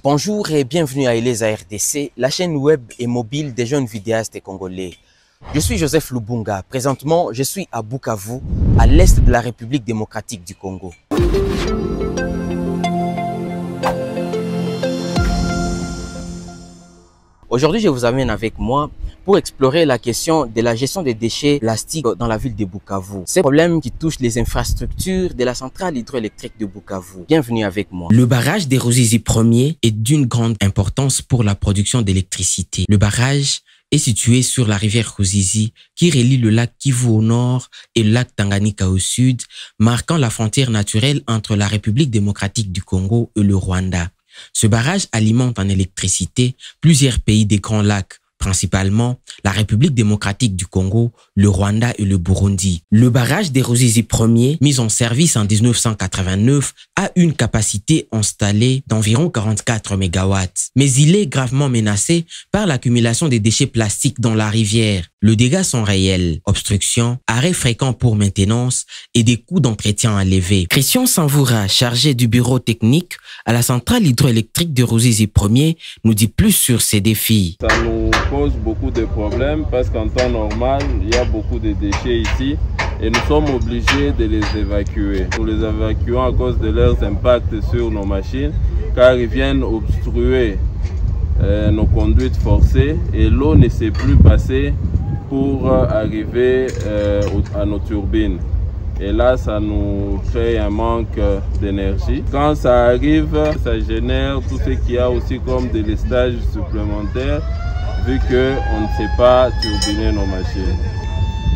Bonjour et bienvenue à Eleza RDC, la chaîne web et mobile des jeunes vidéastes congolais. Je suis Joseph Lubunga. Présentement, je suis à Bukavu, à l'est de la République démocratique du Congo. Aujourd'hui, je vous amène avec moi pour explorer la question de la gestion des déchets plastiques dans la ville de Bukavu. Ces problèmes qui touchent les infrastructures de la centrale hydroélectrique de Bukavu. Bienvenue avec moi. Le barrage des Ruzizi 1er est d'une grande importance pour la production d'électricité. Le barrage est situé sur la rivière Ruzizi qui relie le lac Kivu au nord et le lac Tanganyika au sud, marquant la frontière naturelle entre la République démocratique du Congo et le Rwanda. Ce barrage alimente en électricité plusieurs pays des Grands Lacs, principalement la République démocratique du Congo, le Rwanda et le Burundi. Le barrage des Ruzizi 1er, mis en service en 1989, a une capacité installée d'environ 44 MW. Mais il est gravement menacé par l'accumulation des déchets plastiques dans la rivière. Les dégâts sont réels, obstruction, arrêts fréquents pour maintenance et des coûts d'entretien élevés. Christian Sanvoura, chargé du bureau technique à la centrale hydroélectrique de Ruzizi 1er, nous dit plus sur ces défis. Ça nous pose beaucoup de problèmes parce qu'en temps normal, il y a beaucoup de déchets ici et nous sommes obligés de les évacuer. Nous les évacuons à cause de leurs impacts sur nos machines car ils viennent obstruer nos conduites forcées et l'eau ne sait plus passer pour arriver à nos turbines. Et là, ça nous crée un manque d'énergie. Quand ça arrive, ça génère tout ce qu'il y a aussi comme délestage supplémentaire, vu qu'on ne sait pas turbiner nos machines.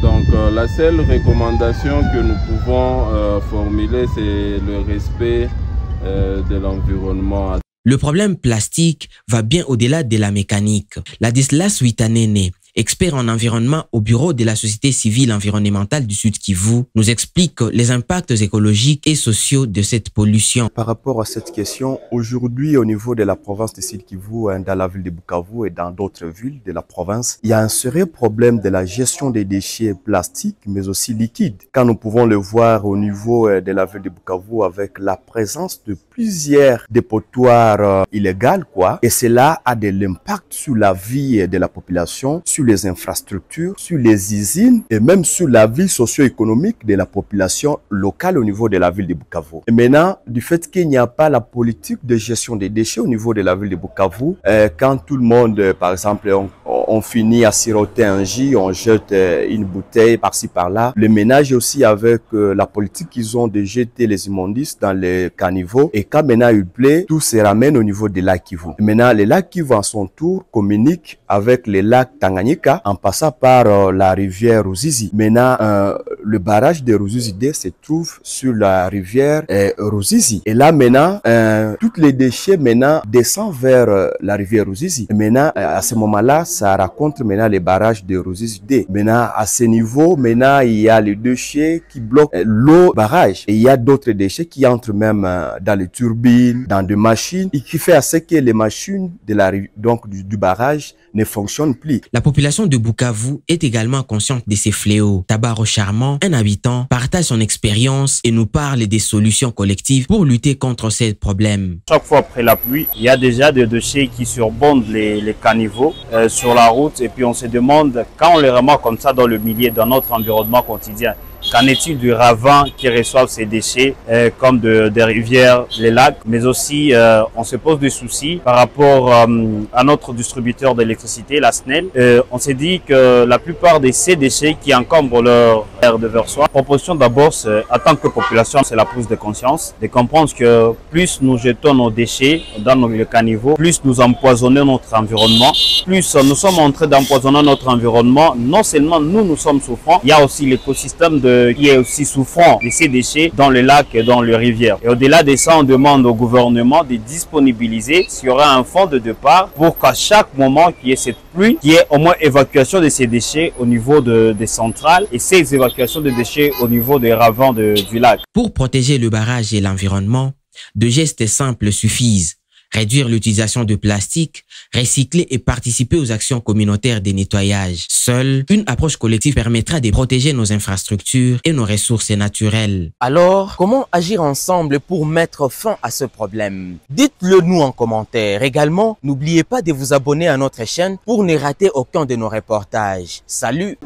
Donc la seule recommandation que nous pouvons formuler, c'est le respect de l'environnement. Le problème plastique va bien au-delà de la mécanique. Ladislas Witanene, expert en environnement au bureau de la Société civile environnementale du Sud Kivu, nous explique les impacts écologiques et sociaux de cette pollution. Par rapport à cette question, aujourd'hui au niveau de la province de Sud Kivu, dans la ville de Bukavu et dans d'autres villes de la province, il y a un sérieux problème de la gestion des déchets plastiques mais aussi liquides. Quand nous pouvons le voir au niveau de la ville de Bukavu avec la présence de plusieurs dépotoirs illégaux, et cela a de l'impact sur la vie de la population, sur les infrastructures, sur les usines et même sur la vie socio-économique de la population locale au niveau de la ville de Bukavu. Et maintenant, du fait qu'il n'y a pas la politique de gestion des déchets au niveau de la ville de Bukavu, quand tout le monde, par exemple, on finit à siroter un jus, on jette une bouteille par-ci par-là. Le ménage aussi avec la politique qu'ils ont de jeter les immondices dans les caniveaux. Et quand maintenant il plaît, tout se ramène au niveau des lacs Kivu. Et maintenant, les lacs Kivu à son tour communiquent avec les lacs Tanganyika en passant par la rivière Ruzizi. Maintenant, le barrage de Ruzizi D se trouve sur la rivière Ruzizi. Et là maintenant, tous les déchets maintenant descendent vers la rivière Ruzizi. Et maintenant, à ce moment-là, ça raconte maintenant les barrages de Ruzizi D. Maintenant, à ce niveau, maintenant, il y a les déchets qui bloquent l'eau barrage. Et il y a d'autres déchets qui entrent même dans les turbines, dans des machines, et qui fait à ce que les machines de la, donc du barrage ne fonctionnent plus. La population de Bukavu est également consciente de ces fléaux. Tabaro Charmant, un habitant, partage son expérience et nous parle des solutions collectives pour lutter contre ces problèmes. Chaque fois après la pluie, il y a déjà des déchets qui surbondent les caniveaux sur la route et puis on se demande, quand on les remarque comme ça dans le milieu, dans notre environnement quotidien, qu'en est-il du ravin qui reçoivent ces déchets comme des rivières, les lacs, mais aussi on se pose des soucis par rapport à notre distributeur d'électricité, la SNEL. On s'est dit que la plupart de ces déchets qui encombrent leur aire de versoir, proposition d'abord, en tant que population, c'est la prise de conscience, de comprendre que plus nous jetons nos déchets dans le caniveau, plus nous empoisonnons notre environnement, plus nous sommes en train d'empoisonner notre environnement. Non seulement nous sommes souffrants, il y a aussi l'écosystème qui est aussi souffrant de ces déchets dans les lacs et dans les rivières. Et au-delà de ça, on demande au gouvernement de disponibiliser, s'il y aura un fonds de départ pour qu'à chaque moment qu'il y ait cette pluie, qu'il y ait au moins évacuation de ces déchets au niveau des centrales et ces évacuations de déchets au niveau des ravins du lac. Pour protéger le barrage et l'environnement, deux gestes simples suffisent. réduire l'utilisation de plastique, recycler et participer aux actions communautaires de nettoyage. Seule une approche collective permettra de protéger nos infrastructures et nos ressources naturelles. Alors, comment agir ensemble pour mettre fin à ce problème? Dites-le nous en commentaire. Également, n'oubliez pas de vous abonner à notre chaîne pour ne rater aucun de nos reportages. Salut!